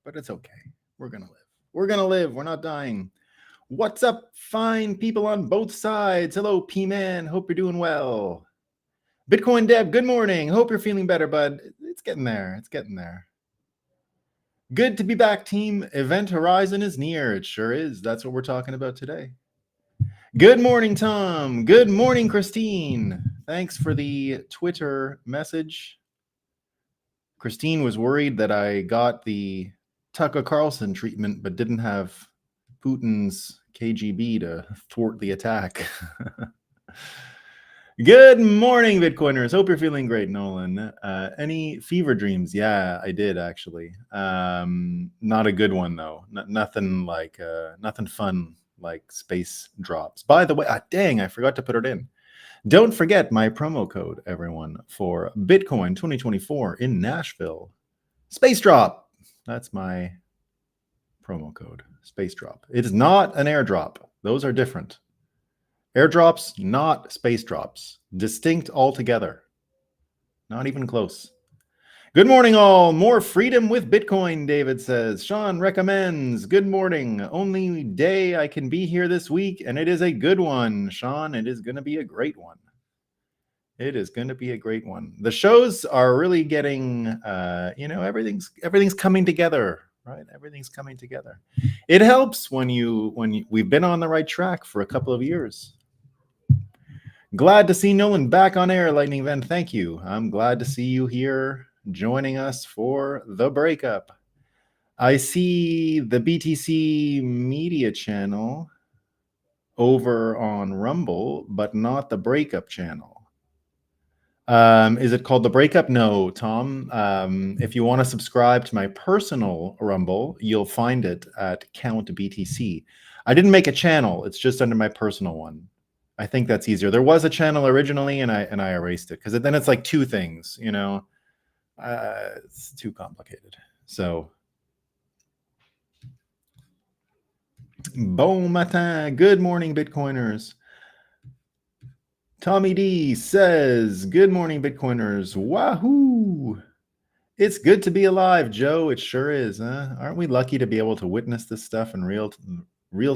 but it's okay. We're going to live. We're going to live. We're not dying. What's up, fine people on both sides? Hello, P-Man. Hope you're doing well. Bitcoin Deb, good morning. Hope you're feeling better, bud. It's getting there. It's getting there. Good to be back, team. Event horizon is near. It sure is. That's what we're talking about today. Good morning, Tom. Good morning, Christine. Thanks for the Twitter message. Christine was worried that I got the Tucker Carlson treatment, but didn't have Putin's KGB to thwart the attack. Good morning, Bitcoiners. Hope you're feeling great, Nolan. Any fever dreams? Yeah, I did actually. Not a good one though. Nothing like nothing fun like space drops. By the way, dang, I forgot to put it in. Don't forget my promo code, everyone, for Bitcoin 2024 in Nashville. Space Drop. That's my promo code. Space Drop. It is not an airdrop. Those are different. Airdrops, not space drops. Distinct altogether. Not even close. Good morning, all. More freedom with Bitcoin, David says. Sean recommends. Good morning. Only day I can be here this week, and it is a good one. Sean, it is going to be a great one. It is going to be a great one. The shows are really getting, everything's coming together, right? Everything's coming together. It helps when we've been on the right track for a couple of years. Glad to see Nolan back on air, Lightning Event. Thank you. I'm glad to see you here joining us for the breakup. I see the BTC media channel over on Rumble, but not the breakup channel. Is it called the breakup? No, Tom. If you want to subscribe to my personal Rumble, you'll find it at Count BTC. I didn't make a channel. It's just under my personal one. I think that's easier. There was a channel originally, and I erased it because then it's like two things, it's too complicated. So, bon matin. Good morning, Bitcoiners. Tommy D says, good morning, Bitcoiners. Wahoo! It's good to be alive, Joe. It sure is. Huh? Aren't we lucky to be able to witness this stuff in real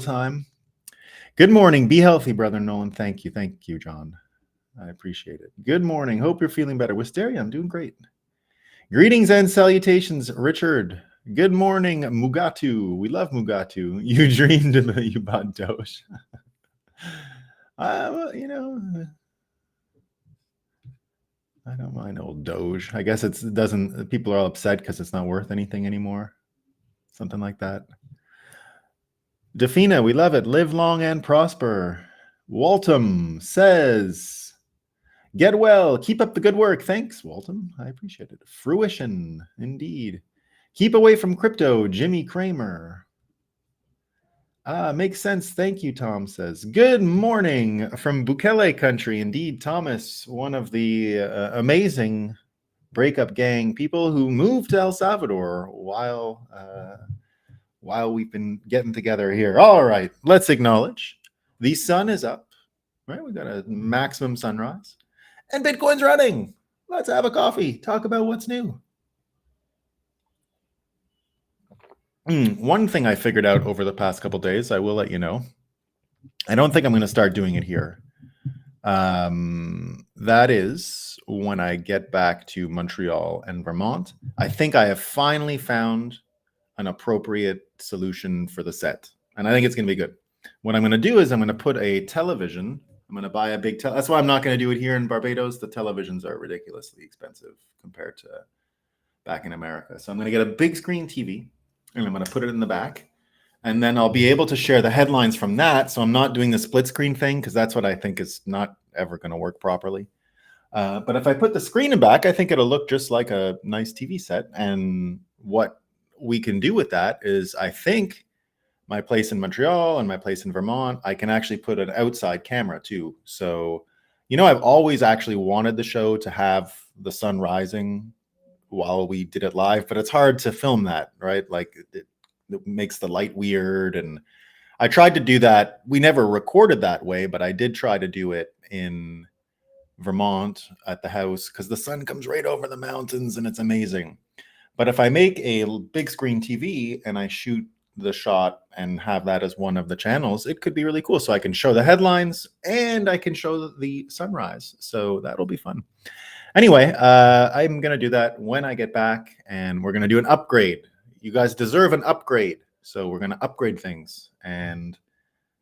time? Good morning. Be healthy, brother Nolan. Thank you. Thank you, John. I appreciate it. Good morning. Hope you're feeling better. Wisteria, I'm doing great. Greetings and salutations, Richard. Good morning, Mugatu. We love Mugatu. You dreamed about you bought Doge. I don't mind old Doge. I guess it doesn't. People are all upset because it's not worth anything anymore. Something like that. Defina, we love it. Live long and prosper. Waltham says, get well. Keep up the good work. Thanks, Waltham. I appreciate it. Fruition, indeed. Keep away from crypto. Jimmy Kramer. Makes sense. Thank you, Tom says. Good morning from Bukele country. Indeed, Thomas, one of the amazing breakup gang people who moved to El Salvador while we've been getting together here. All right, let's acknowledge the sun is up, right? We got a maximum sunrise and Bitcoin's running. Let's have a coffee, talk about what's new. One thing I figured out over the past couple days, I will let you know. I don't think I'm going to start doing it here. That is when I get back to Montreal and Vermont. I think I have finally found an appropriate solution for the set. And I think it's going to be good. What I'm going to do is I'm going to put a television. I'm going to buy a big that's why I'm not going to do it here in Barbados. The televisions are ridiculously expensive compared to back in America. So I'm going to get a big screen TV and I'm going to put it in the back. And then I'll be able to share the headlines from that. So I'm not doing the split screen thing because that's what I think is not ever going to work properly. But if I put the screen in back, I think it'll look just like a nice TV set. And what we can do with that is I think my place in Montreal and my place in Vermont, I can actually put an outside camera too. So, I've always actually wanted the show to have the sun rising while we did it live, but it's hard to film that, right? Like it makes the light weird. And I tried to do that. We never recorded that way, but I did try to do it in Vermont at the house because the sun comes right over the mountains and it's amazing. But if I make a big screen TV and I shoot the shot and have that as one of the channels, it could be really cool. So I can show the headlines and I can show the sunrise. So that'll be fun. Anyway, I'm going to do that when I get back, and we're going to do an upgrade. You guys deserve an upgrade. So we're going to upgrade things. And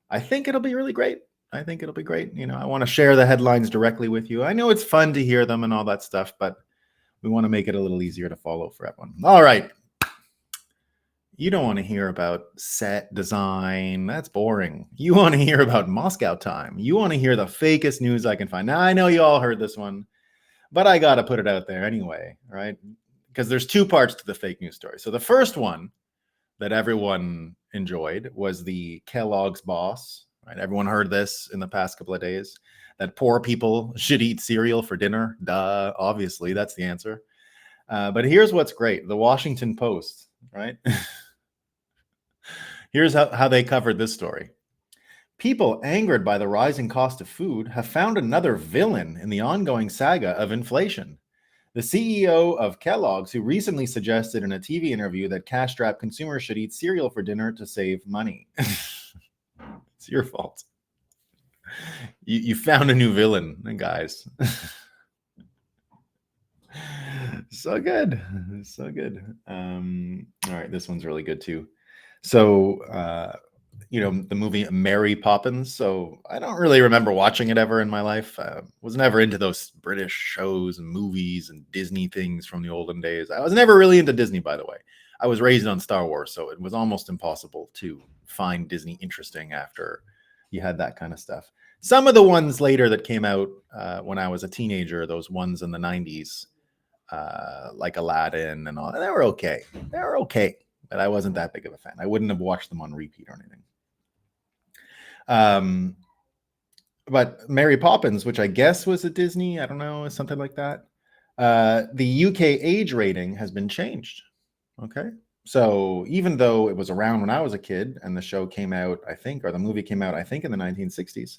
I think it'll be really great. I think it'll be great. You know, I want to share the headlines directly with you. I know it's fun to hear them and all that stuff, but we want to make it a little easier to follow for everyone. All right. You don't want to hear about set design. That's boring. You want to hear about Moscow time. You want to hear the fakest news I can find. Now, I know you all heard this one, but I got to put it out there anyway, right? Because there's two parts to the fake news story. So the first one that everyone enjoyed was the Kellogg's boss, right? Everyone heard this in the past couple of days, that poor people should eat cereal for dinner. Duh, obviously, that's the answer. But here's what's great. The Washington Post, right? Here's how they covered this story. People angered by the rising cost of food have found another villain in the ongoing saga of inflation. The CEO of Kellogg's, who recently suggested in a TV interview that cash-strapped consumers should eat cereal for dinner to save money. It's your fault. You found a new villain, guys. So good. So good. All right, this one's really good too. So, you know, the movie Mary Poppins. So I don't really remember watching it ever in my life. Was never into those British shows and movies and Disney things from the olden days. I was never really into Disney, by the way. I was raised on Star Wars, so it was almost impossible to find Disney interesting after you had that kind of stuff. Some of the ones later that came out when I was a teenager, those ones in the 90s, like Aladdin and all, they were okay. They were okay, but I wasn't that big of a fan. I wouldn't have watched them on repeat or anything. But Mary Poppins, which I guess was a Disney, I don't know, something like that. The UK age rating has been changed. Okay. So even though it was around when I was a kid and the show came out, I think, or the movie came out, I think in the 1960s,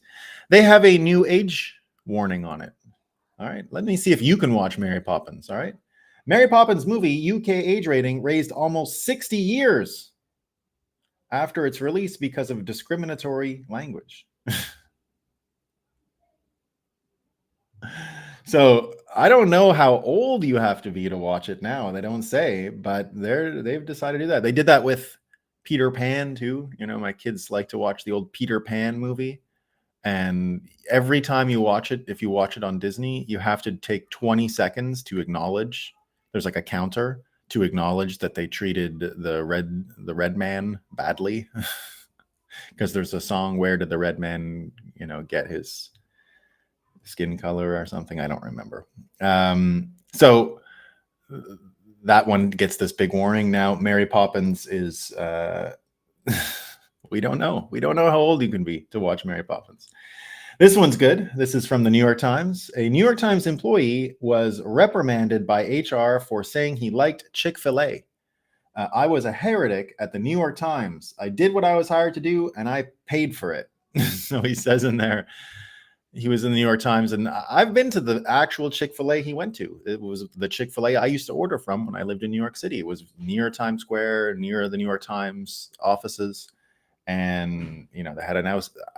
they have a new age warning on it. All right. Let me see if you can watch Mary Poppins. All right. Mary Poppins movie UK age rating raised almost 60 years after its release because of discriminatory language. So I don't know how old you have to be to watch it now. They don't say, but they've decided to do that. They did that with Peter Pan too. You know, my kids like to watch the old Peter Pan movie. And every time you watch it, if you watch it on Disney, you have to take 20 seconds to acknowledge. There's like a counter to acknowledge that they treated the red man badly. Because there's a song, "Where did the red man, you know, get his skin color or something?" I don't remember. So that one gets this big warning. Now Mary Poppins is we don't know how old you can be to watch Mary Poppins. This one's good. This is from the New York Times. A New York Times employee was reprimanded by HR for saying he liked Chick-fil-A. I was a heretic at the New York Times. I did what I was hired to do and I paid for it. So he says in there, he was in the New York Times, and I've been to the actual Chick-fil-A he went to. It was the Chick-fil-A I used to order from when I lived in New York City. It was near Times Square, near the New York Times offices. And, you know, they had an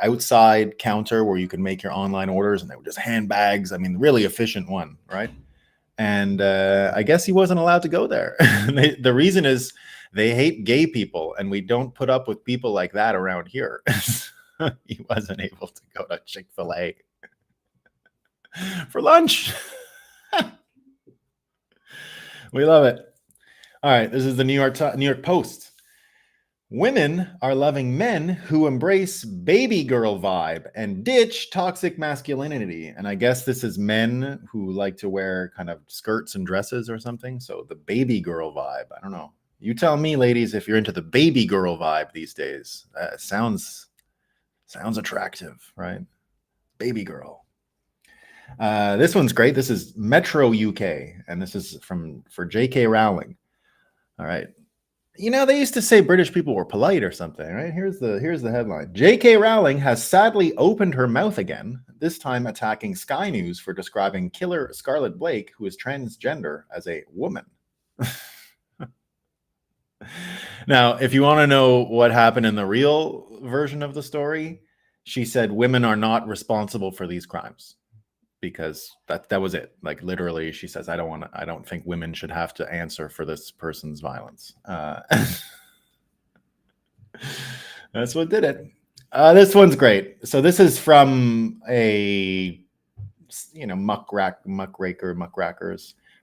outside counter where you could make your online orders, and they were just handbags. I mean, really efficient one, right? And I guess he wasn't allowed to go there. The reason is they hate gay people, and we don't put up with people like that around here. He wasn't able to go to Chick-fil-A for lunch. We love it. All right, this is the New York Post. Women are loving men who embrace baby girl vibe and ditch toxic masculinity. And I guess this is men who like to wear kind of skirts and dresses or something. So the baby girl vibe, I don't know. You tell me, ladies, if you're into the baby girl vibe these days. Sounds attractive, right? Baby girl. This one's great. This is Metro UK, and this is for J.K. Rowling. All right. You know, they used to say British people were polite or something, right? Here's the headline. J.K. Rowling has sadly opened her mouth again, this time attacking Sky News for describing killer Scarlett Blake, who is transgender, as a woman. Now, if you want to know what happened in the real version of the story, she said women are not responsible for these crimes because that was it. Like literally, she says, I don't think women should have to answer for this person's violence. That's what did it. This one's great. So this is from a muckrakers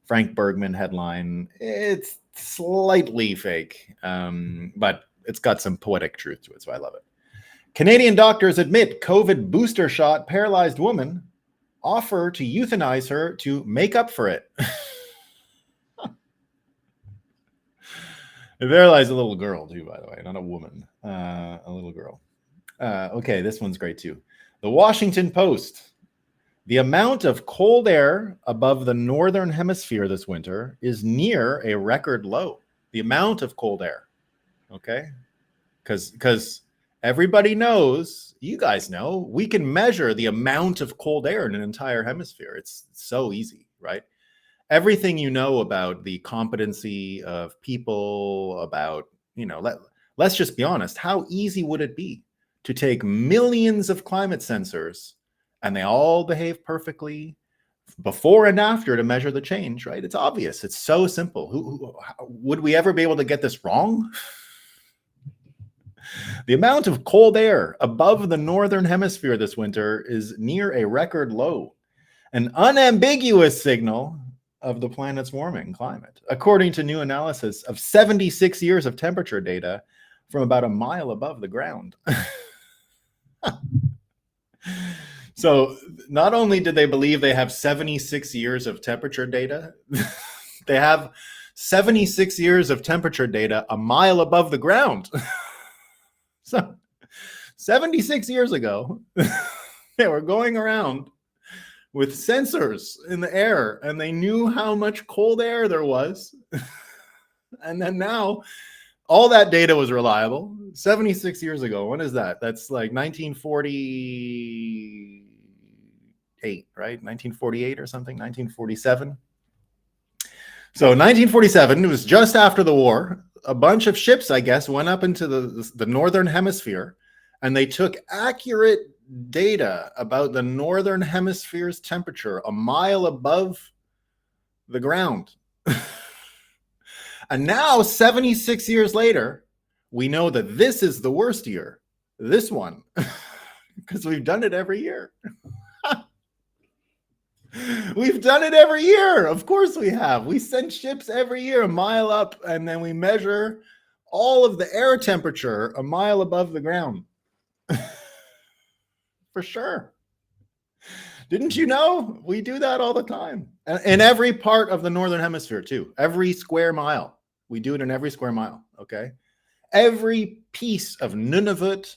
Frank Bergman headline. It's slightly fake, but it's got some poetic truth to it, so I love it. Canadian doctors admit COVID booster shot paralyzed woman, offer to euthanize her to make up for it. It paralyzed a little girl too, by the way, not a woman, a little girl. Okay, this one's great too. The Washington Post. The amount of cold air above the northern hemisphere this winter is near a record low. The amount of cold air, okay? Because everybody knows, you guys know, we can measure the amount of cold air in an entire hemisphere. It's so easy, right? Everything you know about the competency of people, about, let's just be honest. How easy would it be to take millions of climate sensors and they all behave perfectly before and after to measure the change, right? It's obvious. It's so simple. Would we ever be able to get this wrong? The amount of cold air above the northern hemisphere this winter is near a record low, an unambiguous signal of the planet's warming climate, according to new analysis of 76 years of temperature data from about a mile above the ground. So not only did they believe they have 76 years of temperature data, they have 76 years of temperature data a mile above the ground. So 76 years ago, they were going around with sensors in the air and they knew how much cold air there was. And then now all that data was reliable 76 years ago. When is that? That's like 1948, right? 1948 or something, 1947. So 1947, it was just after the war. A bunch of ships, I guess, went up into the northern hemisphere and they took accurate data about the northern hemisphere's temperature a mile above the ground. And now, 76 years later, we know that this is the worst year, this one, because we've done it every year. We've done it every year. Of course we have. We send ships every year a mile up, and then we measure all of the air temperature a mile above the ground. For sure. Didn't you know? We do that all the time. In every part of the northern hemisphere, too. Every square mile. We do it in every square mile, okay? Every piece of Nunavut,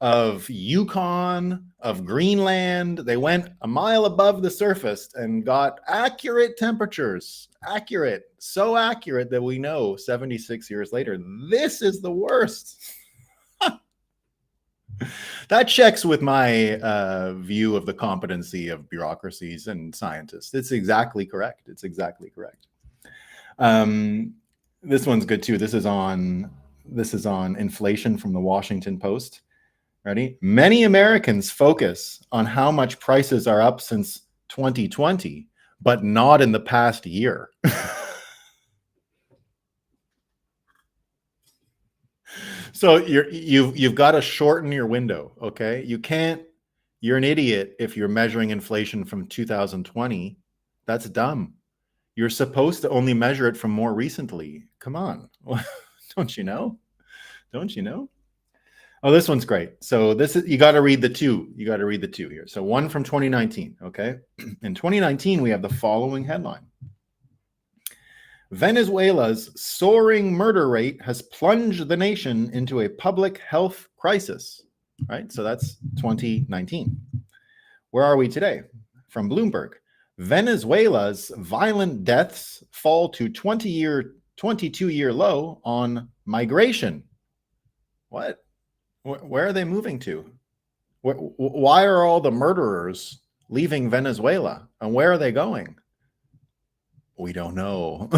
of Yukon, of Greenland, they went a mile above the surface and got accurate temperatures. Accurate. So accurate that we know 76 years later, this is the worst. That checks with my view of the competency of bureaucracies and scientists. It's exactly correct. It's exactly correct. This one's good too. This is on inflation from the Washington Post. Ready? Many Americans focus on how much prices are up since 2020, but not in the past year. So you've got to shorten your window, okay? You're an idiot if you're measuring inflation from 2020. That's dumb. You're supposed to only measure it from more recently. Come on. Don't you know? Don't you know? Oh, this one's great. So you got to read the two. You got to read the two here. So one from 2019, okay? In 2019, we have the following headline. Venezuela's soaring murder rate has plunged the nation into a public health crisis, right? So that's 2019. Where are we today? From Bloomberg. Venezuela's violent deaths fall to 22-year low on migration. What? Where are they moving to? Why are all the murderers leaving Venezuela? And where are they going? We don't know.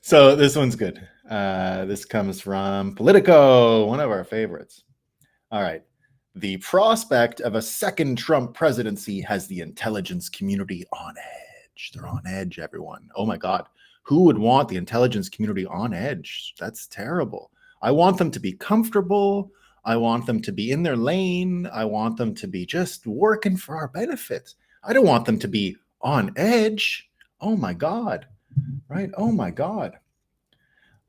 So this one's good. This comes from Politico, one of our favorites. All right. The prospect of a second Trump presidency has the intelligence community on edge. They're on edge, everyone. Oh my God. Who would want the intelligence community on edge? That's terrible. I want them to be comfortable. I want them to be in their lane. I want them to be just working for our benefit. I don't want them to be on edge. Oh my God. Right? Oh my God.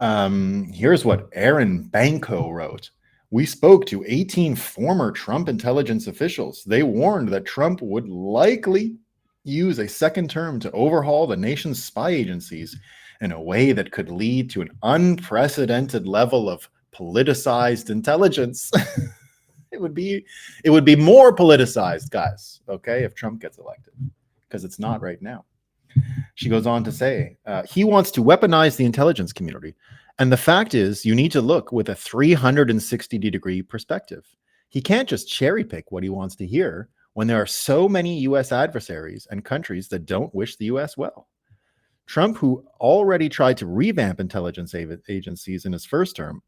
Here's what Aaron Banco wrote. We spoke to 18 former Trump intelligence officials. They warned that Trump would likely use a second term to overhaul the nation's spy agencies in a way that could lead to an unprecedented level of politicized intelligence. it would be more politicized, guys, okay, if Trump gets elected, because it's not right now. She goes on to say, he wants to weaponize the intelligence community. And the fact is, you need to look with a 360-degree perspective. He can't just cherry pick what he wants to hear when there are so many U.S. adversaries and countries that don't wish the U.S. well. Trump, who already tried to revamp intelligence agencies in his first term,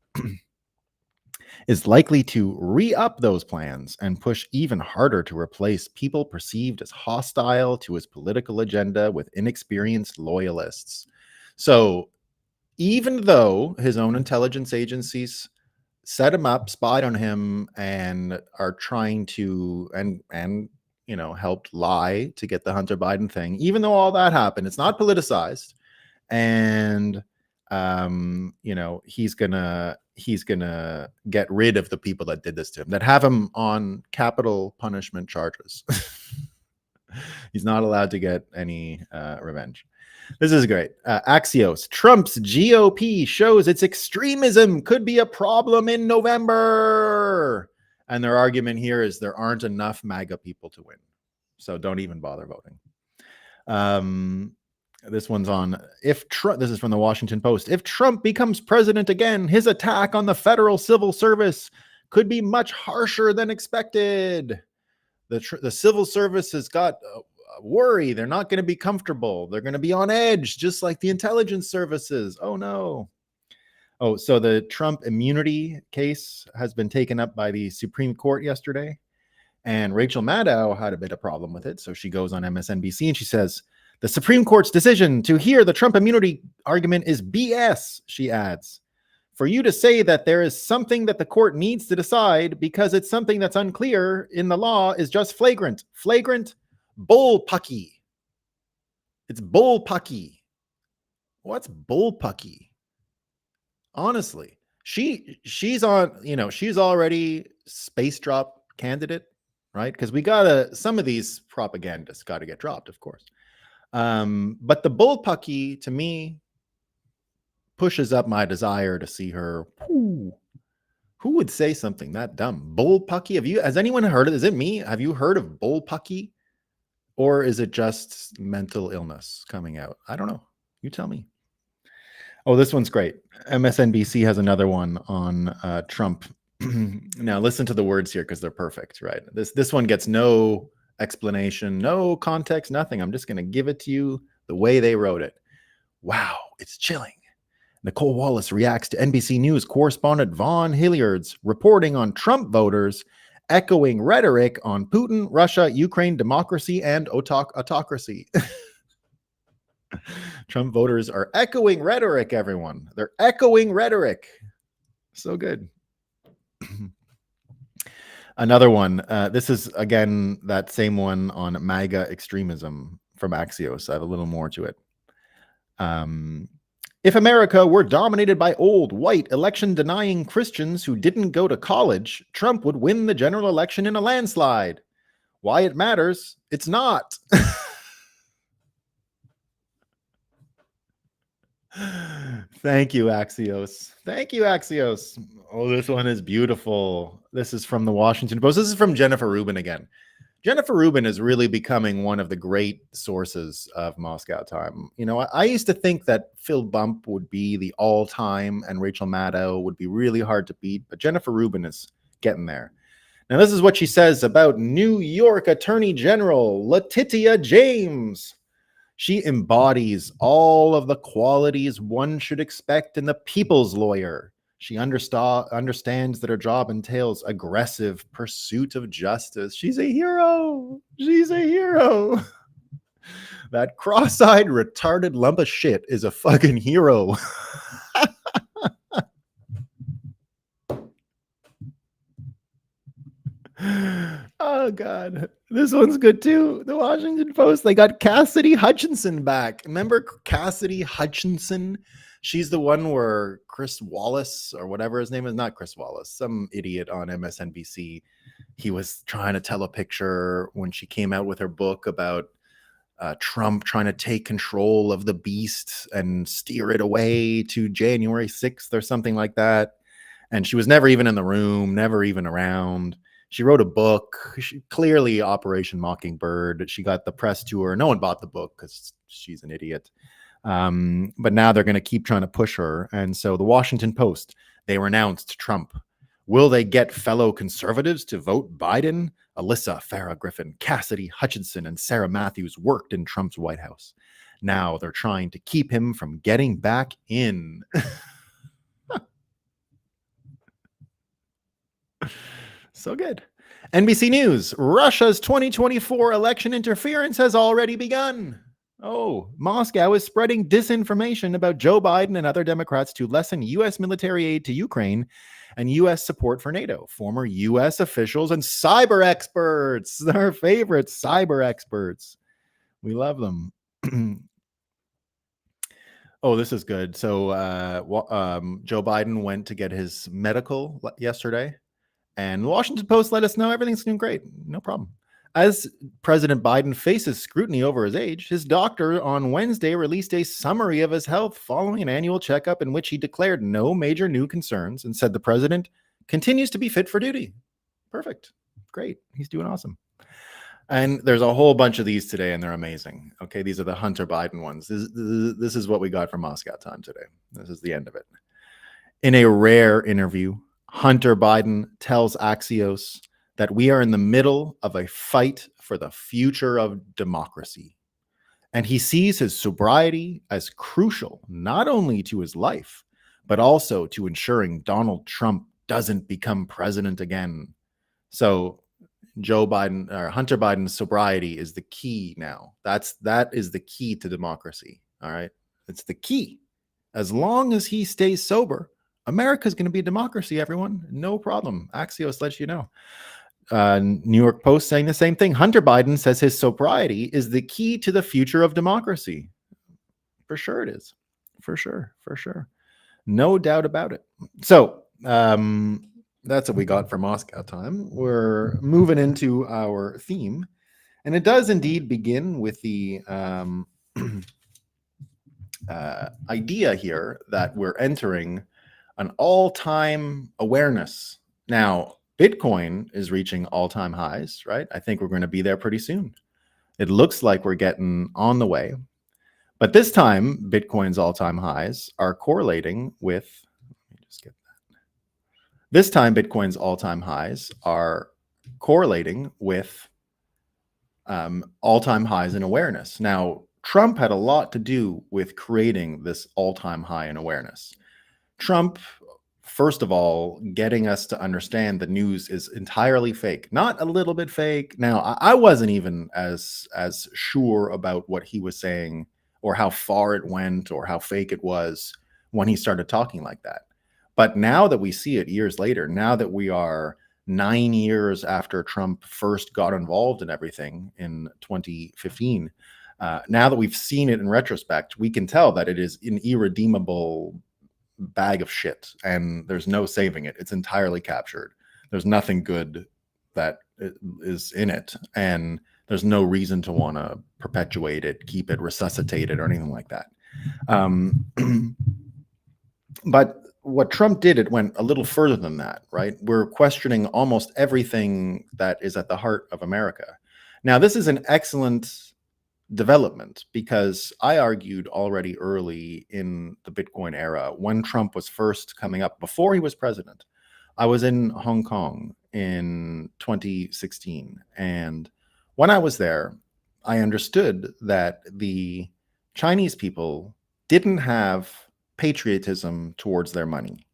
is likely to re-up those plans and push even harder to replace people perceived as hostile to his political agenda with inexperienced loyalists. So even though his own intelligence agencies set him up, spied on him, and are trying to and helped lie to get the Hunter Biden thing, even though all that happened, it's not politicized, and he's gonna get rid of the people that did this to him, that have him on capital punishment charges. He's not allowed to get any revenge. This is great. Axios, Trump's GOP shows its extremism could be a problem in November. And their argument here is there aren't enough MAGA people to win. So don't even bother voting. This one's on, this is from the Washington Post. If Trump becomes president again, his attack on the federal civil service could be much harsher than expected. The civil service has got worry. They're not going to be comfortable. They're going to be on edge, just like the intelligence services. Oh, no. Oh, so the Trump immunity case has been taken up by the Supreme Court yesterday. And Rachel Maddow had a bit of problem with it. So she goes on MSNBC and she says, the Supreme Court's decision to hear the Trump immunity argument is BS, she adds. For you to say that there is something that the court needs to decide because it's something that's unclear in the law is just flagrant bullpucky. It's bullpucky. What's bullpucky? Honestly, she's on, she's already space drop candidate, right? Because some of these propagandists got to get dropped, of course. But the bullpucky, to me, pushes up my desire to see her. Who would say something that dumb? Bullpucky? Has anyone heard of it? Is it me? Have you heard of bullpucky? Or is it just mental illness coming out? I don't know. You tell me. Oh, this one's great. MSNBC has another one on Trump. Now, listen to the words here because they're perfect, right? This one gets no explanation, no context, nothing. I'm just going to give it to you the way they wrote it. Wow, it's chilling. Nicole Wallace reacts to NBC News correspondent Vaughn Hilliard's reporting on Trump voters echoing rhetoric on Putin, Russia, Ukraine, democracy, and autocracy. Trump voters are echoing rhetoric, everyone. They're echoing rhetoric. So good. Another one. This is, again, that same one on MAGA extremism from Axios. I have a little more to it. If America were dominated by old, white, election-denying Christians who didn't go to college, Trump would win the general election in a landslide. Why it matters? It's not. Thank you, Axios. Thank you, Axios. Oh, this one is beautiful. This is from the Washington Post. This is from Jennifer Rubin again. Jennifer Rubin is really becoming one of the great sources of Moscow Time. I used to think that Phil Bump would be the all-time and Rachel Maddow would be really hard to beat, but Jennifer Rubin is getting there. Now, this is what she says about New York Attorney General Letitia James. She embodies all of the qualities one should expect in the people's lawyer. She understands that her job entails aggressive pursuit of justice. She's a hero. She's a hero. That cross-eyed, retarded lump of shit is a fucking hero. Oh God, this one's good too. The Washington Post, they got Cassidy Hutchinson back. Remember Cassidy Hutchinson? She's the one where Chris Wallace, or whatever his name is, not Chris Wallace, some idiot on MSNBC, he was trying to tell a picture when she came out with her book about Trump trying to take control of the beast and steer it away to January 6th or something like that. And she was never even in the room, never even around. She wrote a book, clearly Operation Mockingbird. She got the press tour. No one bought the book because she's an idiot. But now they're going to keep trying to push her. And so the Washington Post, they renounced Trump. Will they get fellow conservatives to vote Biden? Alyssa Farah Griffin, Cassidy Hutchinson, and Sarah Matthews worked in Trump's White House. Now they're trying to keep him from getting back in. So good. NBC News, Russia's 2024 election interference has already begun. Oh, Moscow is spreading disinformation about Joe Biden and other Democrats to lessen U.S. military aid to Ukraine and U.S. support for NATO. Former U.S. officials and cyber experts, our favorite cyber experts. We love them. Oh, this is good. So Joe Biden went to get his medical yesterday. And the Washington Post let us know everything's doing great. No problem. As President Biden faces scrutiny over his age, his doctor on Wednesday released a summary of his health following an annual checkup in which he declared no major new concerns and said the president continues to be fit for duty. Perfect. Great. He's doing awesome. And there's a whole bunch of these today, and they're amazing. Okay, these are the Hunter Biden ones. This is what we got from Moscow time today. This is the end of it. In a rare interview, Hunter Biden tells Axios that we are in the middle of a fight for the future of democracy. And he sees his sobriety as crucial, not only to his life, but also to ensuring Donald Trump doesn't become president again. So Joe Biden or Hunter Biden's sobriety is the key now. That is the key to democracy. All right. It's the key. As long as he stays sober, America's going to be a democracy, everyone. No problem. Axios lets you know. New York Post saying the same thing. Hunter Biden says his sobriety is the key to the future of democracy. For sure it is. For sure. For sure. No doubt about it. So that's what we got for Moscow time. We're moving into our theme. And it does indeed begin with the idea here that we're entering an all-time awareness. Now, Bitcoin is reaching all-time highs, right? I think we're going to be there pretty soon. It looks like we're getting on the way. But this time, Bitcoin's all-time highs are correlating with, let me just get that. This time, Bitcoin's all-time highs are correlating with all-time highs in awareness. Now, Trump had a lot to do with creating this all-time high in awareness. Trump, first of all, getting us to understand the news is entirely fake, not a little bit fake. Now, I wasn't even as sure about what he was saying or how far it went or how fake it was when he started talking like that. But now that we see it years later, now that we are 9 years after Trump first got involved in everything in 2015, now that we've seen it in retrospect, we can tell that it is an irredeemable bag of shit and there's no saving it. It's entirely captured. There's nothing good that is in it, and there's no reason to want to perpetuate it, keep it, resuscitate it, or anything like that. But what Trump did, it went a little further than that, right? We're questioning almost everything that is at the heart of America. Now, this is an excellent development because I argued already early in the Bitcoin era when Trump was first coming up, before he was president. I was in Hong Kong in 2016. And when I was there, I understood that the Chinese people didn't have patriotism towards their money.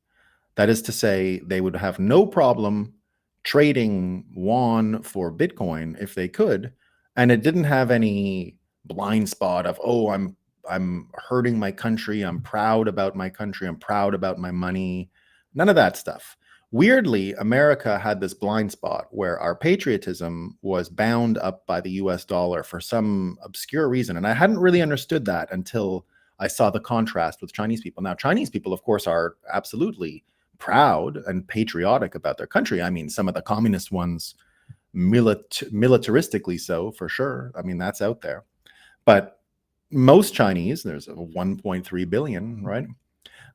That is to say, they would have no problem trading yuan for Bitcoin if they could, and it didn't have any blind spot of, oh, I'm hurting my country, I'm proud about my country, I'm proud about my money. None of that stuff. Weirdly, America had this blind spot where our patriotism was bound up by the US dollar for some obscure reason. And I hadn't really understood that until I saw the contrast with Chinese people. Now, Chinese people, of course, are absolutely proud and patriotic about their country. I mean, some of the communist ones, militaristically so, for sure. I mean, that's out there. But most Chinese, there's 1.3 billion, right?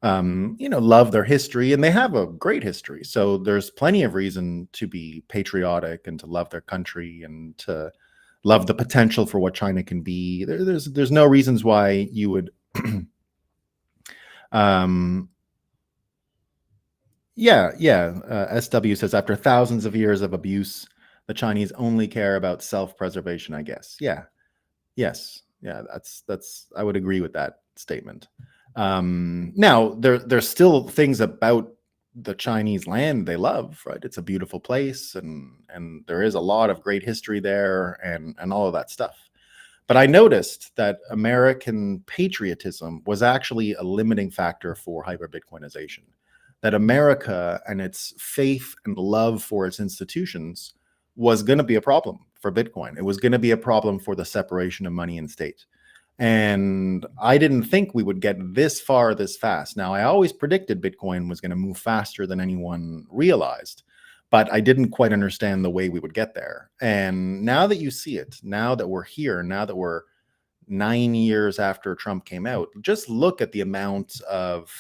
Love their history, and they have a great history. So there's plenty of reason to be patriotic and to love their country and to love the potential for what China can be. There's no reasons why you would. SW says, after thousands of years of abuse, the Chinese only care about self-preservation, I guess. Yeah. Yes. Yeah, that's I would agree with that statement. Now there's still things about the Chinese land they love, right? It's a beautiful place, and there is a lot of great history there, and all of that stuff. But I noticed that American patriotism was actually a limiting factor for hyper-Bitcoinization. That America and its faith and love for its institutions was going to be a problem for Bitcoin. It was going to be a problem for the separation of money and state. And I didn't think we would get this far this fast. Now, I always predicted Bitcoin was going to move faster than anyone realized, but I didn't quite understand the way we would get there. And now that you see it, now that we're here, now that we're 9 years after Trump came out, just look at the amount of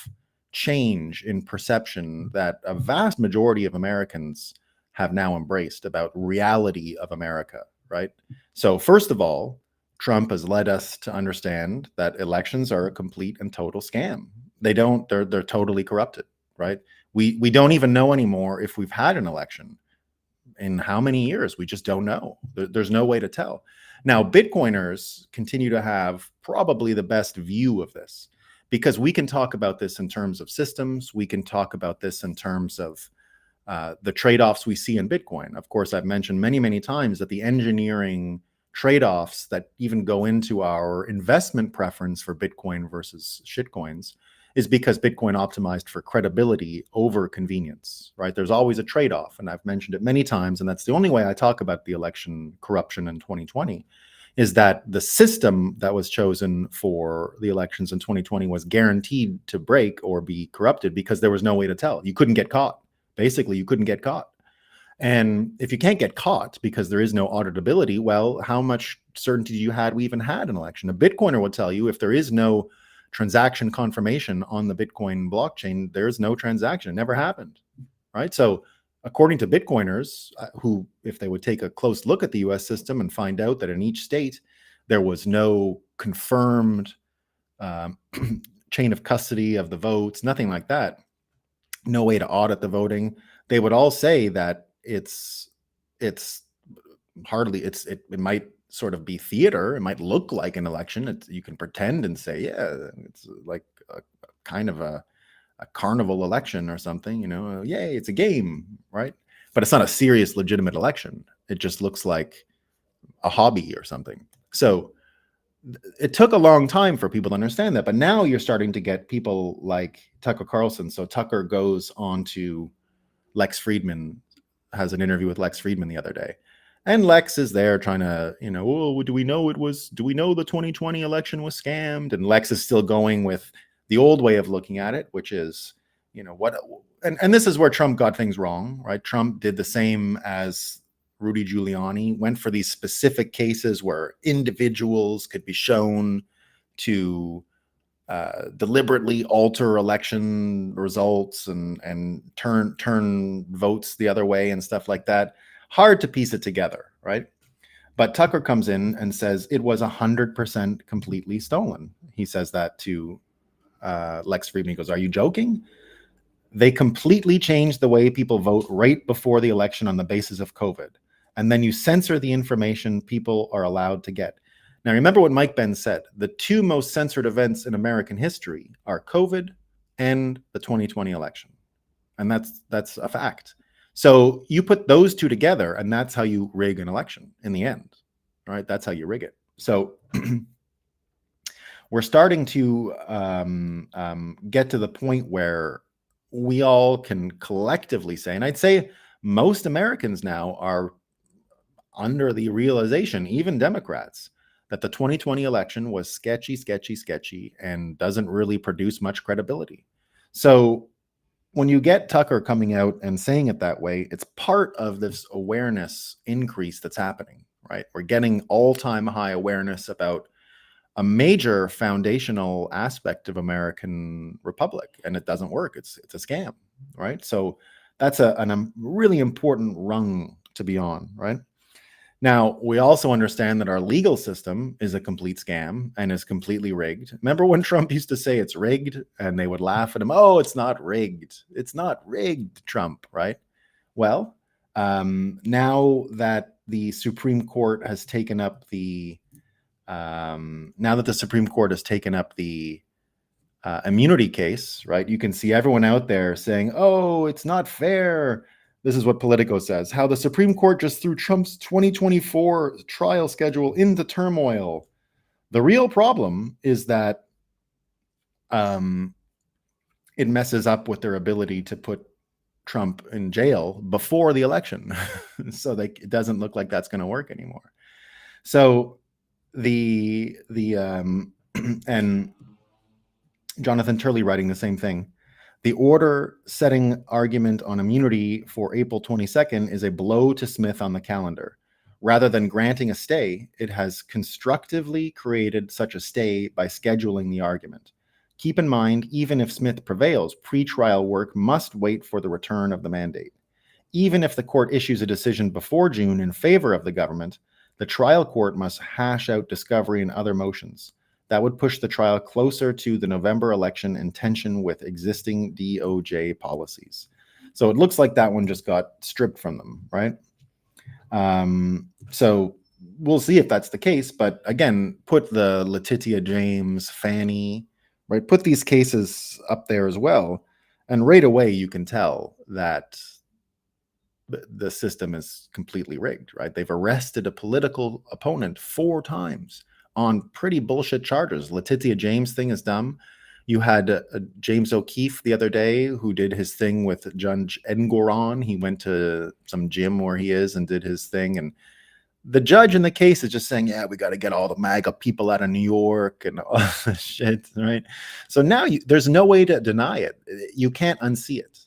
change in perception that a vast majority of Americans have now embraced about reality of America, right? So first of all, Trump has led us to understand that elections are a complete and total scam. They're totally corrupted, right? We don't even know anymore if we've had an election in how many years. We just don't know. There's no way to tell. Now, Bitcoiners continue to have probably the best view of this, because we can talk about this in terms of systems. We can talk about this in terms of the trade-offs we see in Bitcoin. Of course, I've mentioned many, many times that the engineering trade-offs that even go into our investment preference for Bitcoin versus shitcoins is because Bitcoin optimized for credibility over convenience, right? There's always a trade-off, and I've mentioned it many times, and that's the only way I talk about the election corruption in 2020, is that the system that was chosen for the elections in 2020 was guaranteed to break or be corrupted because there was no way to tell. You couldn't get caught. Basically, you couldn't get caught. And if you can't get caught because there is no auditability, well, how much certainty do you had we even had an election? A Bitcoiner will tell you if there is no transaction confirmation on the Bitcoin blockchain, there's no transaction. It never happened, right? So according to Bitcoiners, who, if they would take a close look at the US system and find out that in each state there was no confirmed chain of custody of the votes, nothing like that, no way to audit the voting, they would all say that it might sort of be theater. It might look like an election. You can pretend and say, yeah, it's like a kind of a carnival election or something, yay, it's a game, right? But it's not a serious, legitimate election. It just looks like a hobby or something. So it took a long time for people to understand that, but now you're starting to get people like Tucker Carlson. So Tucker goes on to Lex Friedman, has an interview with Lex Friedman the other day. And Lex is there trying to, do we know the 2020 election was scammed? And Lex is still going with the old way of looking at it, which is, and this is where Trump got things wrong, right? Trump did the same as Rudy Giuliani, went for these specific cases where individuals could be shown to deliberately alter election results and turn votes the other way and stuff like that. Hard to piece it together, right? But Tucker comes in and says it was 100% completely stolen. He says that to Lex Friedman. He goes, "Are you joking? They completely changed the way people vote right before the election on the basis of COVID. And then you censor the information people are allowed to get. Now, remember what Mike Benn said. The two most censored events in American history are COVID and the 2020 election. And that's a fact. So you put those two together, and that's how you rig an election in the end, right? That's how you rig it. So we're starting to get to the point where we all can collectively say, and I'd say most Americans now are under the realization, even Democrats, that the 2020 election was sketchy, and doesn't really produce much credibility. So when you get Tucker coming out and saying it that way, it's part of this awareness increase that's happening, right? We're getting all-time high awareness about a major foundational aspect of American republic, and it doesn't work. It's a scam, right? So that's a really important rung to be on, right? Now, we also understand that our legal system is a complete scam and is completely rigged. Remember when Trump used to say it's rigged, and they would laugh at him? Oh, it's not rigged. It's not rigged, Trump, right? Well, now that the Supreme Court has taken up the immunity case, right? You can see everyone out there saying, "Oh, it's not fair." This is what Politico says: how the Supreme Court just threw Trump's 2024 trial schedule into turmoil. The real problem is that it messes up with their ability to put Trump in jail before the election, so it doesn't look like that's going to work anymore. So and Jonathan Turley writing the same thing. The order setting argument on immunity for April 22nd is a blow to Smith on the calendar. Rather than granting a stay, it has constructively created such a stay by scheduling the argument. Keep in mind, even if Smith prevails, pretrial work must wait for the return of the mandate. Even if the court issues a decision before June in favor of the government, the trial court must hash out discovery and other motions. That would push the trial closer to the November election in tension with existing DOJ policies. So it looks like that one just got stripped from them, right? So we'll see if that's the case. But again, put the Letitia James, Fannie, right? Put these cases up there as well. And right away, you can tell that the system is completely rigged, right? They've arrested a political opponent 4 times on pretty bullshit charges. Letitia James thing is dumb. You had James O'Keefe the other day who did his thing with Judge Engoron. He went to some gym where he is and did his thing. And the judge in the case is just saying, yeah, we got to get all the MAGA people out of New York and all this shit, right? So now there's no way to deny it. You can't unsee it.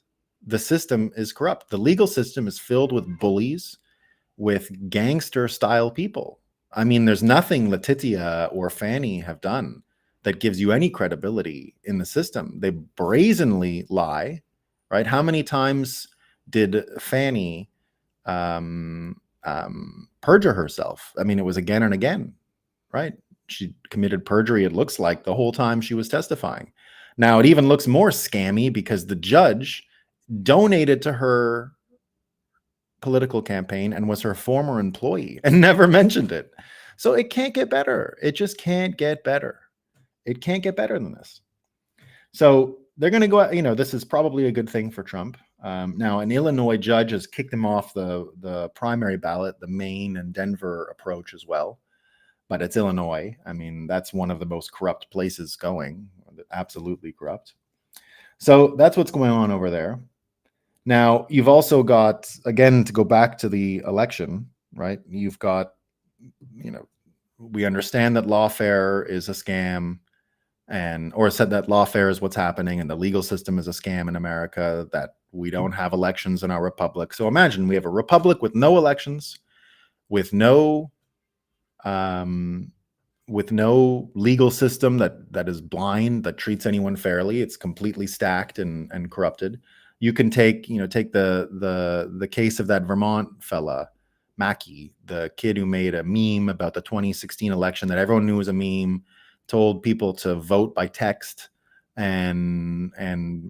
The system is corrupt. The legal system is filled with bullies, with gangster-style people. I mean, there's nothing Letitia or Fannie have done that gives you any credibility in the system. They brazenly lie, right? How many times did Fannie perjure herself? I mean, it was again and again, right? She committed perjury, it looks like, the whole time she was testifying. Now, it even looks more scammy because the judge donated to her political campaign and was her former employee and never mentioned it. So it can't get better. It just can't get better. It can't get better than this. So they're going to go out, this is probably a good thing for Trump. Now, an Illinois judge has kicked him off the primary ballot, the Maine and Denver approach as well. But it's Illinois. I mean, that's one of the most corrupt places going, absolutely corrupt. So that's what's going on over there. Now, you've also got, again, to go back to the election, right? You've got, we understand that lawfare is a scam, or said that lawfare is what's happening and the legal system is a scam in America, that we don't have elections in our republic. So imagine we have a republic with no elections, with no legal system that is blind, that treats anyone fairly. It's completely stacked and corrupted. You can take the case of that Vermont fella, Mackey, the kid who made a meme about the 2016 election that everyone knew was a meme, told people to vote by text, and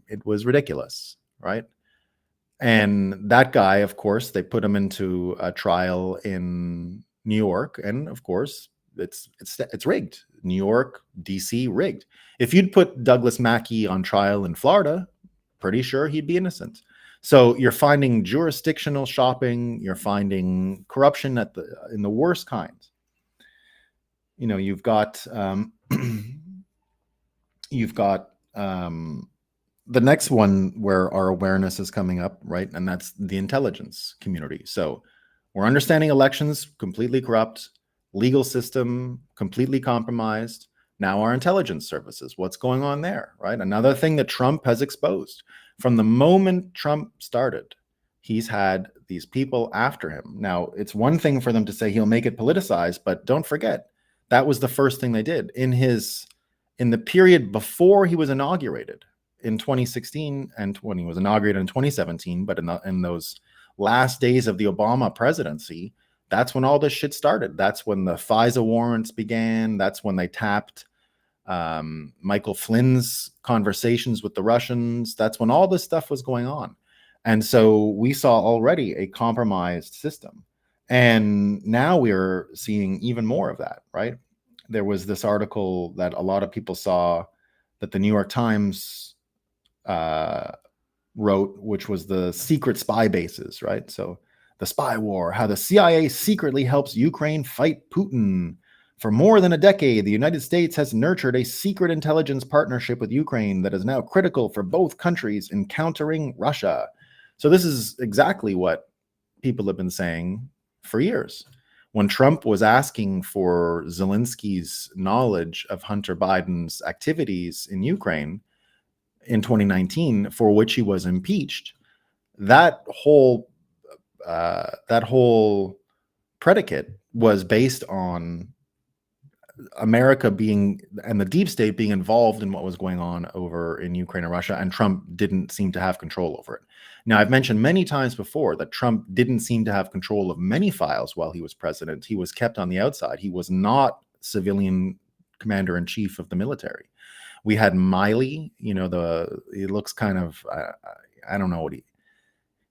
it was ridiculous, right? And that guy, of course, they put him into a trial in New York, and of course, it's rigged. New York, DC, rigged. If you'd put Douglas Mackey on trial in Florida, pretty sure he'd be innocent. So you're finding jurisdictional shopping. You're finding corruption in the worst kinds. You've got you've got the next one where our awareness is coming up, right? And that's the intelligence community. So we're understanding elections completely corrupt, legal system completely compromised. Now our intelligence services, what's going on there, right? Another thing that Trump has exposed. From the moment Trump started, he's had these people after him. Now, it's one thing for them to say he'll make it politicized, but don't forget, that was the first thing they did. In the period before he was inaugurated in 2016 and when he was inaugurated in 2017, but in those last days of the Obama presidency, that's when all this shit started. That's when the FISA warrants began. That's when they tapped Michael Flynn's conversations with the Russians. That's when all this stuff was going on. And so we saw already a compromised system. And now we're seeing even more of that, right? There was this article that a lot of people saw that the New York Times wrote, which was the secret spy bases, right? So the spy war, how the CIA secretly helps Ukraine fight Putin. For more than a decade, the United States has nurtured a secret intelligence partnership with Ukraine that is now critical for both countries in countering Russia. So this is exactly what people have been saying for years. When Trump was asking for Zelensky's knowledge of Hunter Biden's activities in Ukraine in 2019, for which he was impeached, that whole predicate was based on America being and the deep state being involved in what was going on over in Ukraine and Russia, and Trump didn't seem to have control over it. Now, I've mentioned many times before that Trump didn't seem to have control of many files while he was president. He was kept on the outside. He was not civilian commander-in-chief of the military. We had Miley, he looks kind of, I don't know what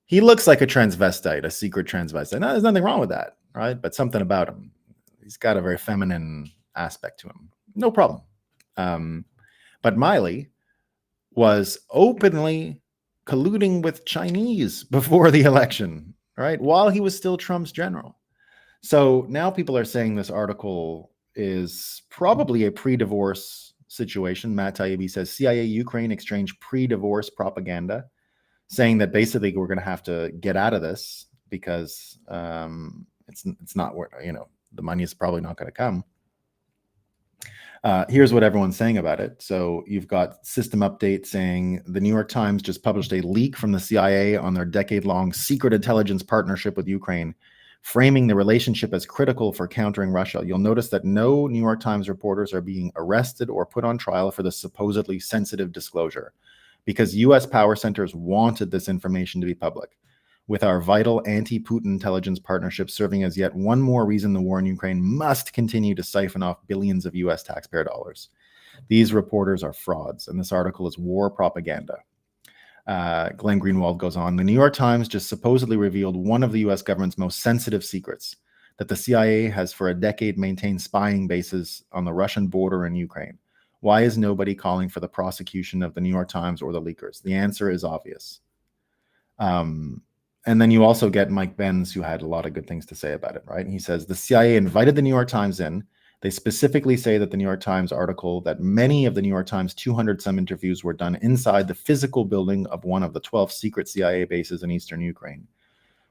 he looks like a transvestite, a secret transvestite. Now, there's nothing wrong with that, right? But something about him. He's got a very feminine aspect to him. No problem. But Miley was openly colluding with Chinese before the election, right? While he was still Trump's general. So now people are saying this article is probably a pre-divorce situation. Matt Taibbi says CIA Ukraine exchange pre-divorce propaganda, saying that basically we're going to have to get out of this because it's not where, the money is probably not going to come. Here's what everyone's saying about it. So you've got System Update saying the New York Times just published a leak from the CIA on their decade-long secret intelligence partnership with Ukraine, framing the relationship as critical for countering Russia. You'll notice that no New York Times reporters are being arrested or put on trial for the supposedly sensitive disclosure, because U.S. power centers wanted this information to be public, with our vital anti-Putin intelligence partnership serving as yet one more reason the war in Ukraine must continue to siphon off billions of U.S. taxpayer dollars. These reporters are frauds, and this article is war propaganda. Glenn Greenwald goes on, the New York Times just supposedly revealed one of the U.S. government's most sensitive secrets, that the CIA has for a decade maintained spying bases on the Russian border in Ukraine. Why is nobody calling for the prosecution of the New York Times or the leakers? The answer is obvious. And then you also get Mike Benz, who had a lot of good things to say about it, right? And he says, the CIA invited the New York Times in. They specifically say that the New York Times article, that many of the New York Times 200-some interviews were done inside the physical building of one of the 12 secret CIA bases in eastern Ukraine,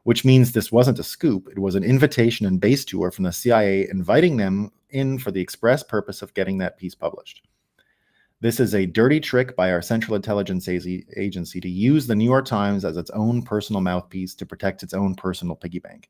which means this wasn't a scoop. It was an invitation and base tour from the CIA inviting them in for the express purpose of getting that piece published. This is a dirty trick by our Central Intelligence Agency to use the New York Times as its own personal mouthpiece to protect its own personal piggy bank.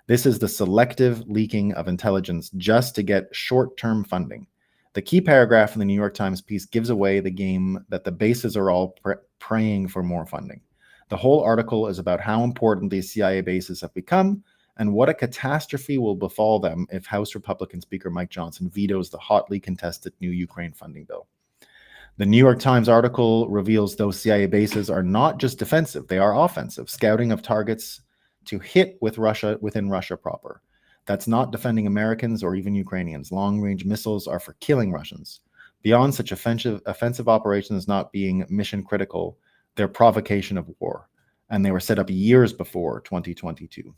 This is the selective leaking of intelligence just to get short-term funding. The key paragraph in the New York Times piece gives away the game that the bases are all praying for more funding. The whole article is about how important these CIA bases have become and what a catastrophe will befall them if House Republican Speaker Mike Johnson vetoes the hotly contested new Ukraine funding bill. The New York Times article reveals those CIA bases are not just defensive, they are offensive, scouting of targets to hit with Russia within Russia proper. That's not defending Americans or even Ukrainians. Long-range missiles are for killing Russians. Beyond such offensive operations not being mission critical, they're provocation of war. And they were set up years before 2022.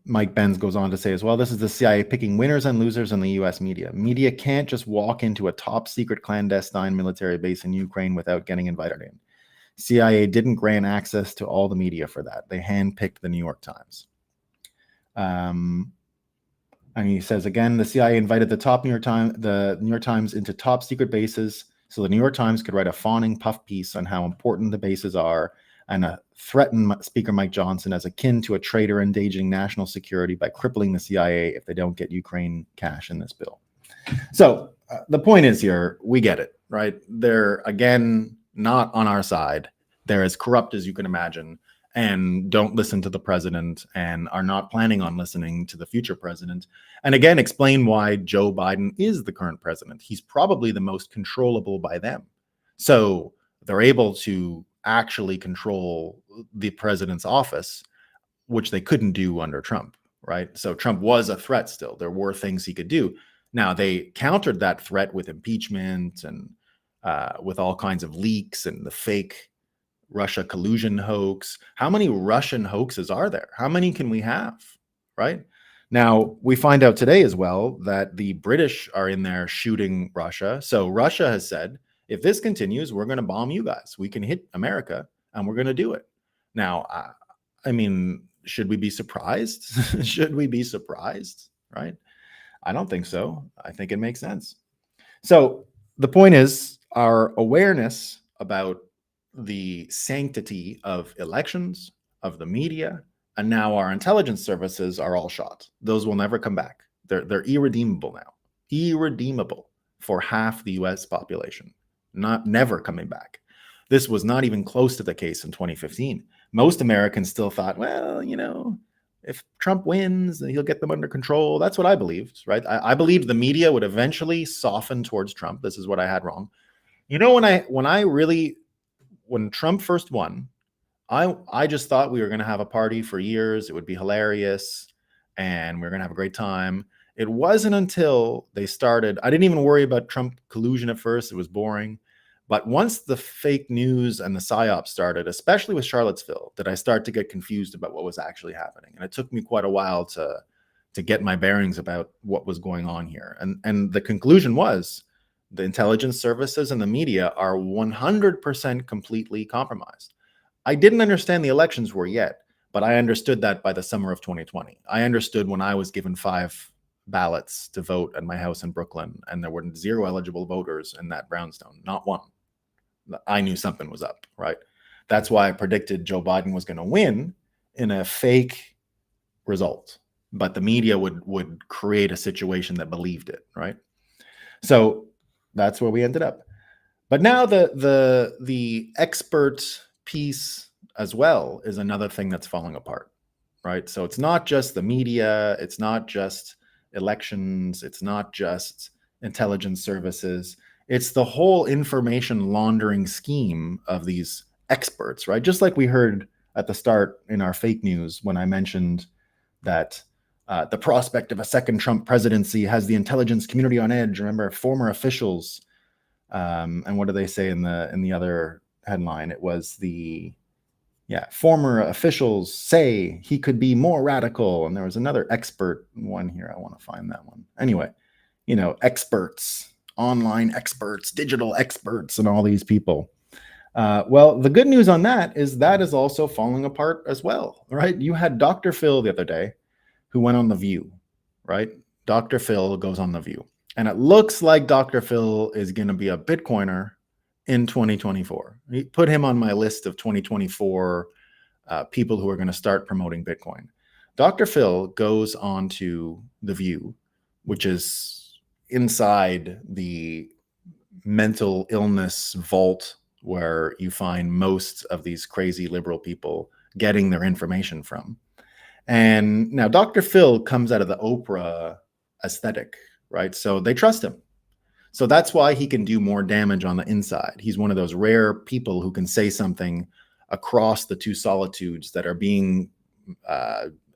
Mike Benz goes on to say as well, this is the CIA picking winners and losers in the US media. Media can't just walk into a top secret clandestine military base in Ukraine without getting invited in. CIA didn't grant access to all the media for that. They handpicked the New York Times. And he says again, the CIA invited the New York Times into top secret bases so the New York Times could write a fawning puff piece on how important the bases are and threaten Speaker Mike Johnson as akin to a traitor endangering national security by crippling the CIA if they don't get Ukraine cash in this bill. So the point is here, we get it, right? They're, again, not on our side. They're as corrupt as you can imagine and don't listen to the president and are not planning on listening to the future president. And again, explain why Joe Biden is the current president. He's probably the most controllable by them. So they're able to actually control the president's office, which they couldn't do under Trump, right? So Trump was a threat still. There were things he could do. Now, they countered that threat with impeachment and with all kinds of leaks and the fake Russia collusion hoax. How many Russian hoaxes are there? How many can we have, right? Now, we find out today as well that the British are in there shooting Russia. So Russia has said, if this continues, we're going to bomb you guys. We can hit America and we're going to do it. Now, I mean, should we be surprised? Should we be surprised, right? I don't think so. I think it makes sense. So the point is, our awareness about the sanctity of elections, of the media, and now our intelligence services are all shot. Those will never come back. They're irredeemable now. Irredeemable for half the US population. Never coming back. This was not even close to the case in 2015. Most Americans still thought, well, you know, if Trump wins, he'll get them under control. That's what I believed, right? I believed the media would eventually soften towards Trump. This is what I had wrong. You know, when Trump first won, I just thought we were going to have a party for years. It would be hilarious and we are going to have a great time. It wasn't until they started, I didn't even worry about Trump collusion at first. It was boring. But once the fake news and the psyop started, especially with Charlottesville, did I start to get confused about what was actually happening. And it took me quite a while to get my bearings about what was going on here. And the conclusion was the intelligence services and the media are 100% completely compromised. I didn't understand the elections were yet, but I understood that by the summer of 2020. I understood when I was given 5 ballots to vote at my house in Brooklyn, and there were 0 eligible voters in that brownstone, not one. I knew something was up, right? That's why I predicted Joe Biden was going to win in a fake result, but the media would create a situation that believed it, right? So that's where we ended up. But now the expert piece as well is another thing that's falling apart, right? So it's not just the media, it's not just elections, it's not just intelligence services, it's the whole information laundering scheme of these experts, right? Just like we heard at the start in our fake news when I mentioned that the prospect of a second Trump presidency has the intelligence community on edge. Remember, former officials, and what do they say in the other headline? It was former officials say he could be more radical. And there was another expert one here. I want to find that one. Anyway, you know, experts, online experts, digital experts, and all these people. Well, the good news on that is also falling apart as well, right? You had Dr. Phil the other day who went on The View, right? Dr. Phil goes on The View. And it looks like Dr. Phil is going to be a Bitcoiner in 2024. Put him on my list of 2024 people who are going to start promoting Bitcoin. Dr. Phil goes on to The View, which is inside the mental illness vault where you find most of these crazy liberal people getting their information from. And now Dr. Phil comes out of the Oprah aesthetic, right? So they trust him. So that's why he can do more damage on the inside. He's one of those rare people who can say something across the two solitudes that are being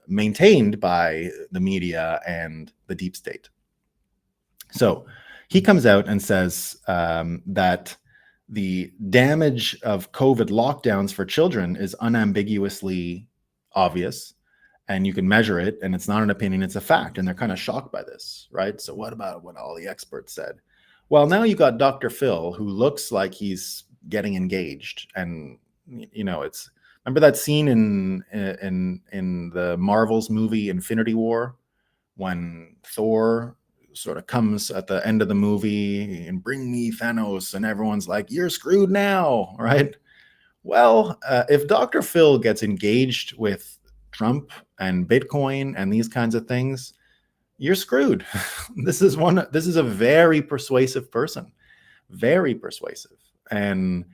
maintained by the media and the deep state. So he comes out and says that the damage of COVID lockdowns for children is unambiguously obvious, and you can measure it, and it's not an opinion, it's a fact. And they're kind of shocked by this, right? So what about what all the experts said? Well, now you got Dr. Phil, who looks like he's getting engaged. And, you know, it's, remember that scene in the Marvel's movie Infinity War, when Thor sort of comes at the end of the movie and bring me Thanos, and everyone's like, you're screwed now, right? Well, if Dr. Phil gets engaged with Trump and Bitcoin and these kinds of things, you're screwed. This is a very persuasive person, very persuasive. And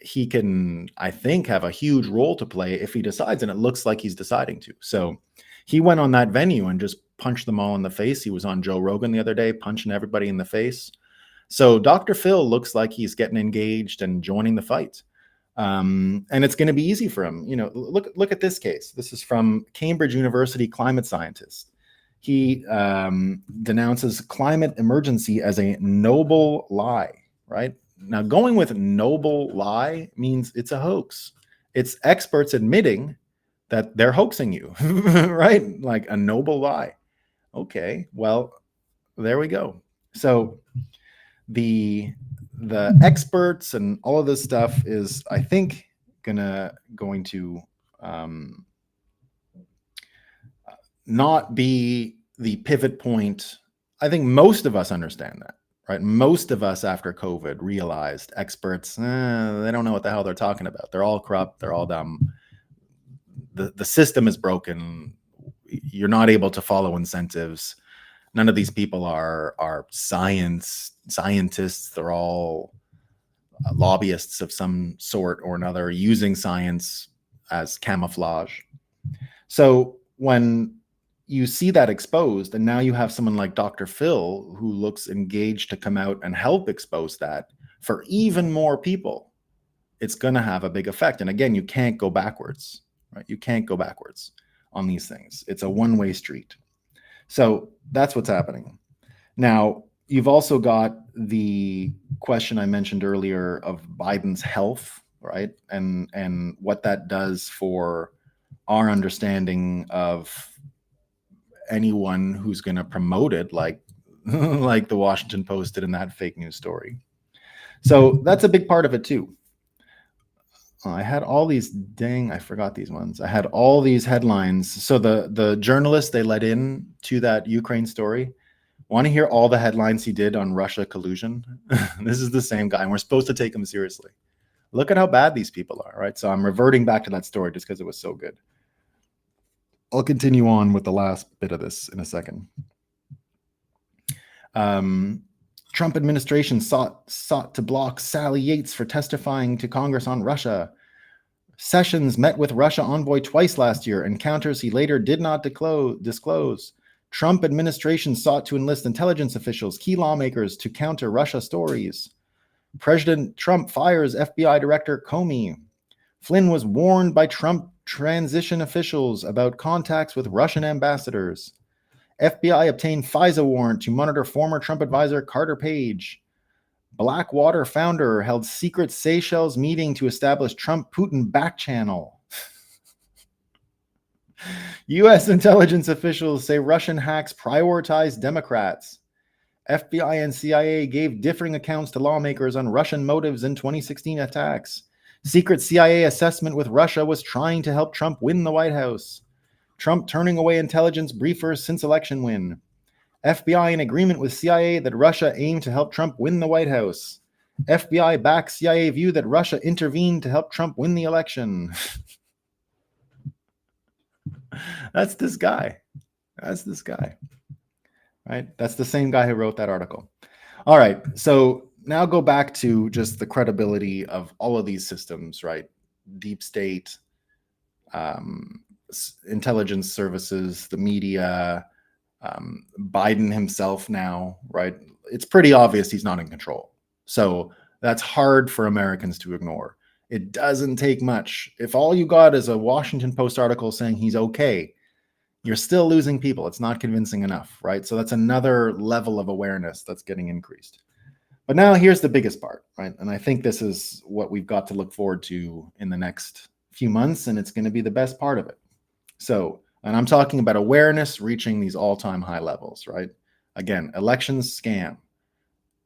he can, I think, have a huge role to play if he decides, and it looks like he's deciding to. So he went on that venue and just punched them all in the face. He was on Joe Rogan the other day, punching everybody in the face. So Dr. Phil looks like he's getting engaged and joining the fight. And it's going to be easy for him. You know, look at this case. This is from Cambridge University climate scientist. He denounces climate emergency as a noble lie, right? Now, going with noble lie means it's a hoax. It's experts admitting that they're hoaxing you, right? Like a noble lie. Okay, well, there we go. So the experts and all of this stuff is, I think, going to not be the pivot point. I think most of us understand that, right? Most of us after COVID realized experts, they don't know what the hell they're talking about. They're all corrupt. They're all dumb. The system is broken. You're not able to follow incentives. None of these people are scientists. They're all lobbyists of some sort or another, using science as camouflage. So when you see that exposed, and now you have someone like Dr. Phil who looks engaged to come out and help expose that for even more people, it's going to have a big effect. And again, you can't go backwards, right? You can't go backwards on these things. It's a one-way street. So that's what's happening. Now, you've also got the question I mentioned earlier of Biden's health, right? And what that does for our understanding of anyone who's going to promote it, like like the Washington Post did in that fake news story. So that's a big part of it too. I had all these, I forgot these ones. I had all these headlines. So the journalist they let in to that Ukraine story, want to hear all the headlines he did on Russia collusion? This is the same guy, and we're supposed to take him seriously. Look at how bad these people are, right? So I'm reverting back to that story just because it was so good. I'll continue on with the last bit of this in a second. Trump administration sought to block Sally Yates for testifying to Congress on Russia. Sessions met with Russia envoy twice last year, encounters he later did not disclose. Trump administration sought to enlist intelligence officials, key lawmakers to counter Russia stories. President Trump fires FBI Director Comey. Flynn was warned by Trump transition officials about contacts with Russian ambassadors. FBI obtained FISA warrant to monitor former Trump advisor Carter Page. Blackwater founder held secret Seychelles meeting to establish Trump-Putin back channel. U.S. intelligence officials say Russian hacks prioritize Democrats. FBI and CIA gave differing accounts to lawmakers on Russian motives in 2016 attacks. Secret CIA assessment with Russia was trying to help Trump win the White House. Trump turning away intelligence briefers since election win. FBI in agreement with CIA that Russia aimed to help Trump win the White House. FBI backs CIA view that Russia intervened to help Trump win the election. That's this guy. That's this guy. Right? That's the same guy who wrote that article. All right. So now go back to just the credibility of all of these systems, right? Deep state, intelligence services, the media, Biden himself now, right? It's pretty obvious he's not in control. So that's hard for Americans to ignore. It doesn't take much. If all you got is a Washington Post article saying he's okay, you're still losing people. It's not convincing enough, right? So that's another level of awareness that's getting increased. But now here's the biggest part, right? And I think this is what we've got to look forward to in the next few months, and it's going to be the best part of it. So, and I'm talking about awareness reaching these all-time high levels, right? Again, elections scam.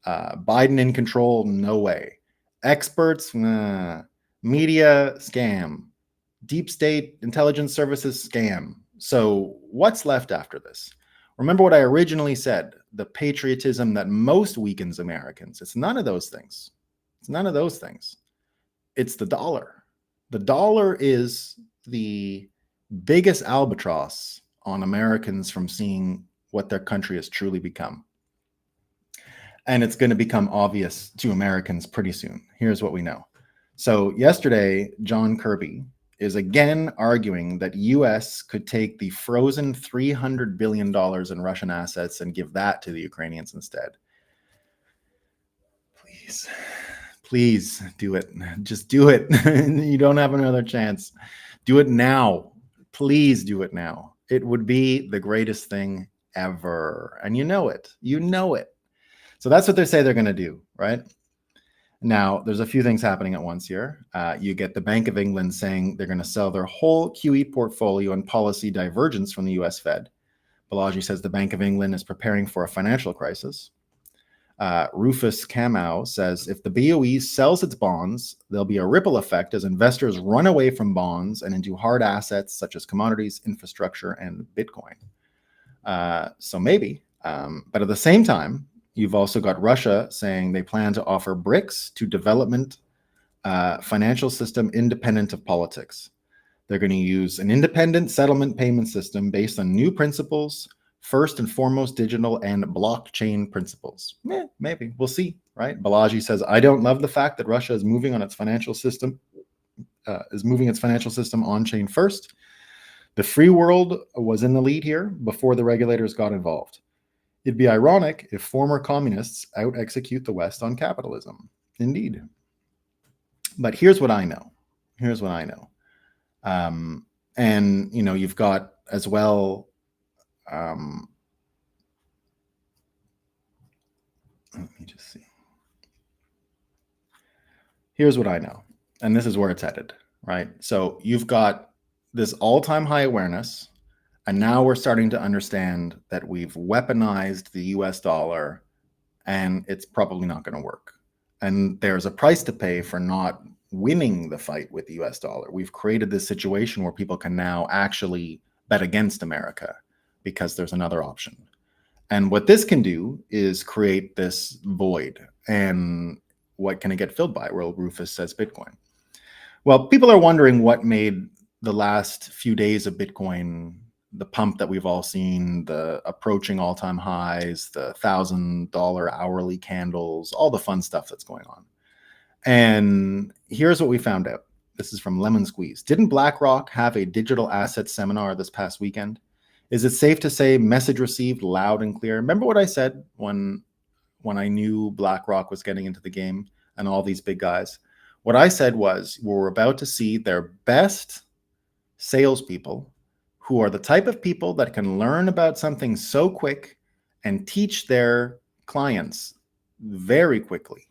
Biden in control, no way. Experts, nah. Media, scam. Deep state intelligence services, scam. So what's left after this? Remember what I originally said, the patriotism that most weakens Americans. It's none of those things. It's none of those things. It's the dollar. The dollar is the biggest albatross on Americans from seeing what their country has truly become. And it's going to become obvious to Americans pretty soon. Here's what we know. So yesterday, John Kirby is again arguing that US could take the frozen $300 billion in Russian assets and give that to the Ukrainians instead. Please do it. Just do it. You don't have another chance. Do it now. Please do it now. It would be the greatest thing ever. And you know it. You know it. So that's what they say they're going to do, right? Now, there's a few things happening at once here. You get the Bank of England saying they're going to sell their whole QE portfolio and policy divergence from the US Fed. Balaji says the Bank of England is preparing for a financial crisis. Rufus Kamau says if the BOE sells its bonds, there'll be a ripple effect as investors run away from bonds and into hard assets such as commodities, infrastructure, and Bitcoin. So maybe. But at the same time, you've also got Russia saying they plan to offer BRICS to development financial system independent of politics. They're going to use an independent settlement payment system based on new principles, first and foremost digital and blockchain principles. Maybe. We'll see, right? Balaji says, I don't love the fact that Russia is moving on its financial system, on-chain first. The free world was in the lead here before the regulators got involved. It'd be ironic if former communists out-execute the West on capitalism. Indeed. But here's what I know. And, you know, you've got as well, let me just see. Here's what I know. And this is where it's headed, right? So you've got this all-time high awareness. And now we're starting to understand that we've weaponized the US dollar and it's probably not going to work. And there's a price to pay for not winning the fight with the US dollar. We've created this situation where people can now actually bet against America because there's another option. And what this can do is create this void. And what can it get filled by? Well, Rufus says Bitcoin. Well, people are wondering what made the last few days of Bitcoin, the pump that we've all seen, the approaching all-time highs, the $1,000 hourly candles, all the fun stuff that's going on. And here's what we found out. This is from Lemon Squeeze. Didn't BlackRock have a digital asset seminar this past weekend? Is it safe to say message received loud and clear? Remember what I said when I knew BlackRock was getting into the game and all these big guys? What I said was we're about to see their best salespeople who are the type of people that can learn about something so quick and teach their clients very quickly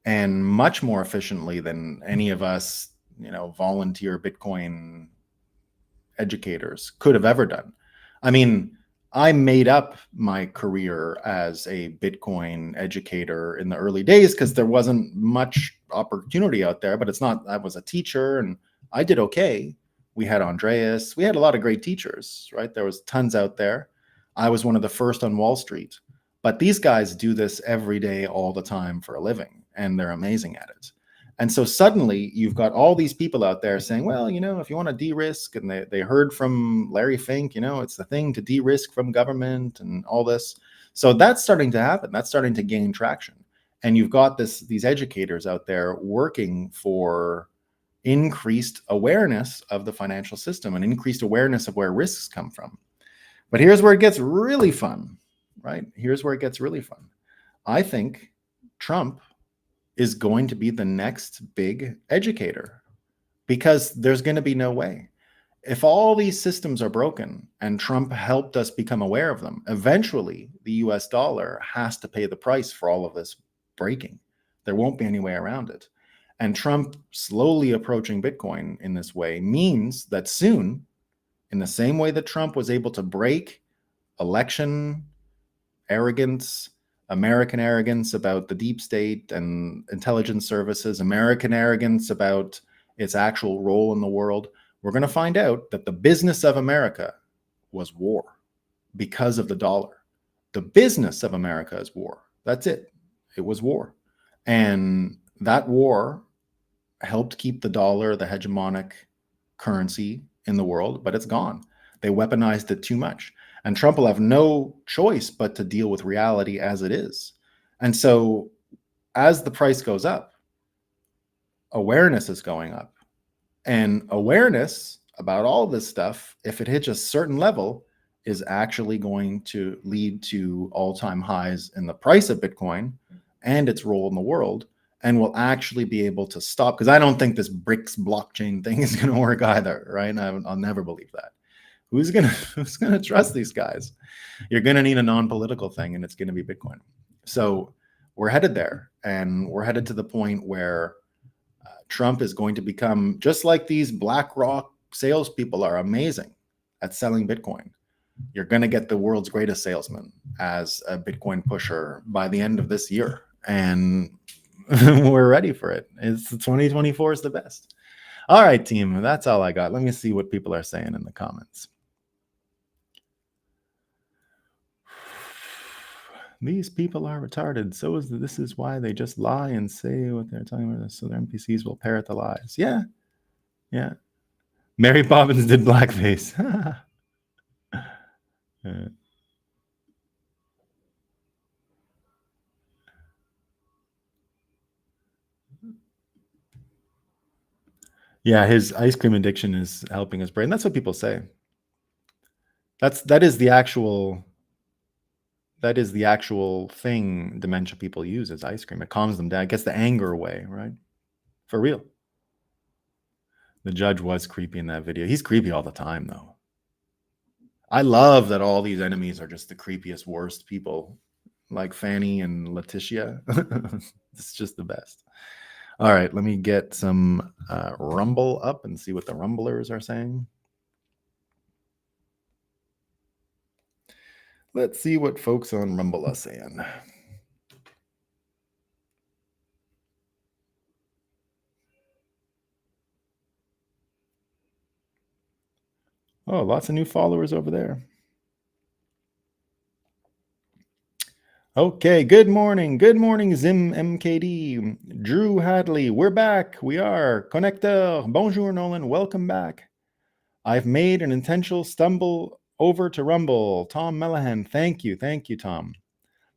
and much more efficiently than any of us, you know, volunteer Bitcoin educators could have ever done. I mean, I made up my career as a Bitcoin educator in the early days because there wasn't much opportunity out there, but it's not, I was a teacher and I did okay. We had Andreas, we had a lot of great teachers, right? There was tons out there. I was one of the first on Wall Street, but these guys do this every day, all the time for a living, and they're amazing at it. And so suddenly you've got all these people out there saying, well, you know, if you want to de-risk, and they heard from Larry Fink, you know, it's the thing to de-risk from government and all this. So that's starting to happen. That's starting to gain traction. And you've got these educators out there working for increased awareness of the financial system and increased awareness of where risks come from. But here's where it gets really fun, right? Here's where it gets really fun. I think Trump is going to be the next big educator, because there's going to be no way. If all these systems are broken and Trump helped us become aware of them, eventually the US dollar has to pay the price for all of this breaking. There won't be any way around it. And Trump slowly approaching Bitcoin in this way means that soon, in the same way that Trump was able to break election arrogance, American arrogance about the deep state and intelligence services, American arrogance about its actual role in the world, we're going to find out that the business of America was war because of the dollar. The business of America is war. That's it. It was war. And that war helped keep the dollar the hegemonic currency in the world, but it's gone. They weaponized it too much. And Trump will have no choice but to deal with reality as it is. And so as the price goes up, awareness is going up. And awareness about all this stuff, if it hits a certain level, is actually going to lead to all-time highs in the price of Bitcoin and its role in the world, and will actually be able to stop. Because I don't think this BRICS blockchain thing is going to work either, right? I'll never believe that. Who's gonna trust these guys? You're gonna need a non-political thing, and it's gonna be Bitcoin. So we're headed there, and we're headed to the point where Trump is going to become just like these BlackRock salespeople are amazing at selling Bitcoin. You're gonna get the world's greatest salesman as a Bitcoin pusher by the end of this year, and we're ready for it. It's 2024 is the best. All right, team, that's all I got. Let me see what people are saying in the comments. These people are retarded. This is why they just lie and say what they're talking about, so their NPCs will parrot the lies. Yeah. Mary Poppins did blackface. Yeah, his ice cream addiction is helping his brain. That's what people say. That is the actual thing dementia people use, is ice cream. It calms them down. It gets the anger away, right? For real. The judge was creepy in that video. He's creepy all the time, though. I love that all these enemies are just the creepiest, worst people, like Fanny and Letitia. It's just the best. All right, let me get some Rumble up and see what the Rumblers are saying. Let's see what folks on Rumble are saying. Oh, lots of new followers over there. Okay, good morning. Good morning, Zim MKD. Drew Hadley, we're back. We are. Connecteur. Bonjour, Nolan. Welcome back. I've made an intentional stumble over to Rumble. Tom Mellahan, thank you. Thank you, Tom.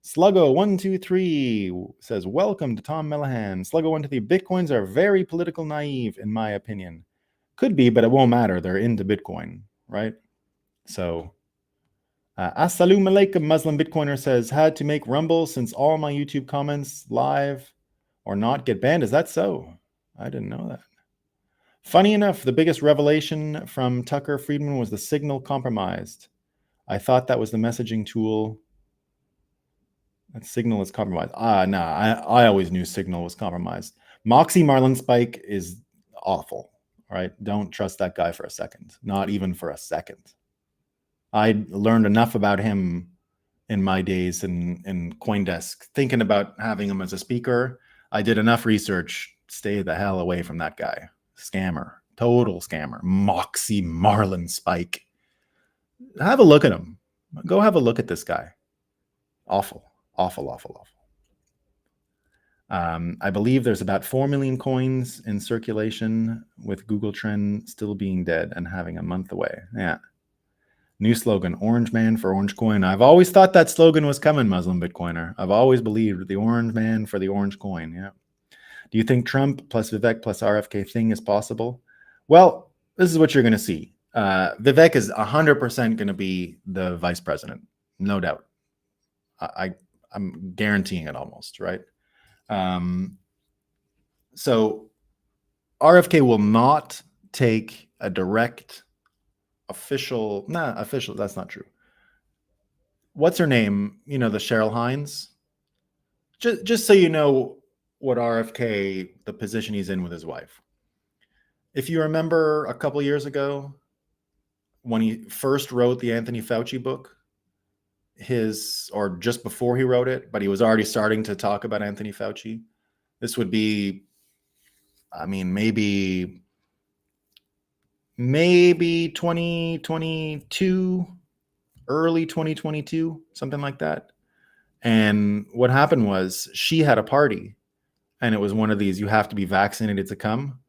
Sluggo123 says, welcome to Tom Mellahan. Sluggo123, Bitcoins are very political naive, in my opinion. Could be, but it won't matter. They're into Bitcoin, right? So, Assalamu alaikum, Muslim Bitcoiner says, had to make Rumble since all my YouTube comments live or not get banned. Is that so? I didn't know that. Funny enough, the biggest revelation from Tucker Friedman was the Signal compromised. I thought that was the messaging tool. That Signal is compromised. No, I always knew Signal was compromised. Moxie Marlinspike is awful, right? Don't trust that guy for a second. Not even for a second. I learned enough about him in my days in CoinDesk, thinking about having him as a speaker. I did enough research. Stay the hell away from that guy. Scammer. Total scammer. Moxie Marlinspike. Have a look at him. Go have a look at this guy. Awful. Awful, awful, awful. I believe there's about 4 million coins in circulation, with Google Trend still being dead and having a month away. Yeah. New slogan, Orange Man for Orange Coin. I've always thought that slogan was coming, Muslim Bitcoiner. I've always believed the Orange Man for the Orange Coin. Yeah. Do you think Trump plus Vivek plus RFK thing is possible? Well, this is what you're going to see. Vivek is 100% going to be the vice president. No doubt. I'm guaranteeing it almost, right? So RFK will not take a direct official. Nah, official. That's not true. What's her name? You know, the Cheryl Hines. Just so you know what RFK, the position he's in with his wife. If you remember a couple years ago when he first wrote the Anthony Fauci book, or just before he wrote it, but he was already starting to talk about Anthony Fauci. This would be, I mean, maybe 2022, early 2022, something like that. And what happened was she had a party, and it was one of these, you have to be vaccinated to come.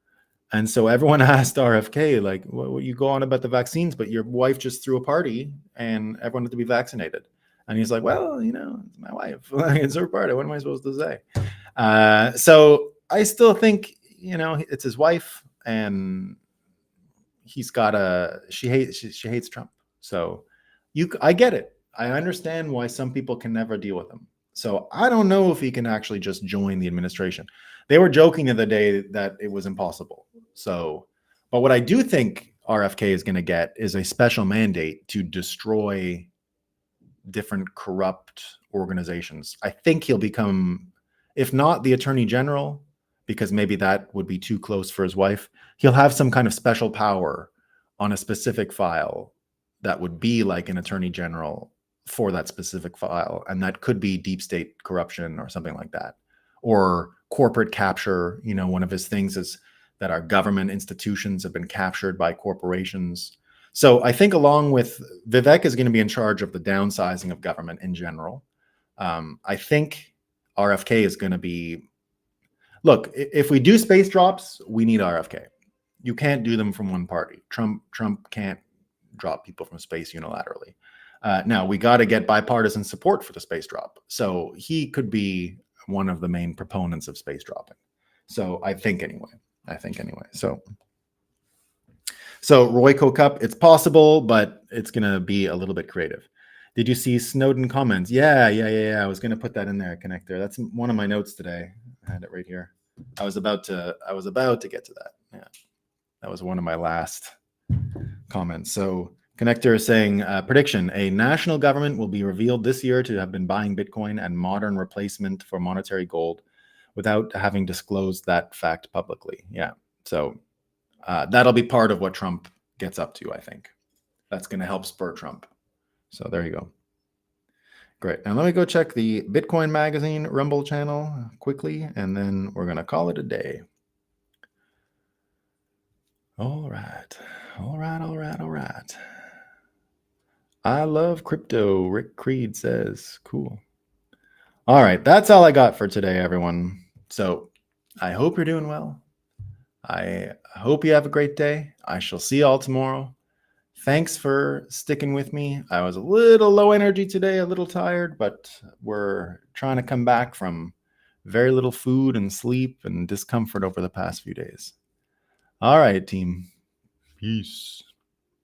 And so everyone asked RFK, like, what you go on about the vaccines, but your wife just threw a party and everyone had to be vaccinated. And he's like, well, you know, it's my wife. It's her party. What am I supposed to say? So I still think, you know, it's his wife, and she hates Trump. So I get it. I understand why some people can never deal with him. So I don't know if he can actually just join the administration. They were joking the other day that it was impossible. So, but what I do think RFK is going to get is a special mandate to destroy different corrupt organizations. I think he'll become, if not the attorney general, because maybe that would be too close for his wife, he'll have some kind of special power on a specific file that would be like an attorney general for that specific file. And that could be deep state corruption or something like that, or corporate capture. You know, one of his things is that our government institutions have been captured by corporations. So I think along with Vivek is going to be in charge of the downsizing of government in general. I think RFK is going to be, look, if we do space drops, we need RFK. You can't do them from one party. Trump can't drop people from space unilaterally. Now we got to get bipartisan support for the space drop. So he could be one of the main proponents of space dropping. So I think anyway. So Royco Cup, it's possible, but it's going to be a little bit creative. Did you see Snowden comments? Yeah. I was going to put that in there, Connector. That's one of my notes today. I had it right here. I was about to get to that. Yeah. That was one of my last comments. So Connector is saying, prediction, a national government will be revealed this year to have been buying Bitcoin and modern replacement for monetary gold without having disclosed that fact publicly. Yeah. So that'll be part of what Trump gets up to, I think. That's going to help spur Trump. So there you go. Great. Now let me go check the Bitcoin Magazine Rumble channel quickly, and then we're going to call it a day. All right. I love crypto, Rick Creed says. Cool. All right. That's all I got for today, everyone. So I hope you're doing well. I hope you have a great day. I shall see you all tomorrow. Thanks for sticking with me. I was a little low energy today, a little tired, but we're trying to come back from very little food and sleep and discomfort over the past few days. All right, team. Peace.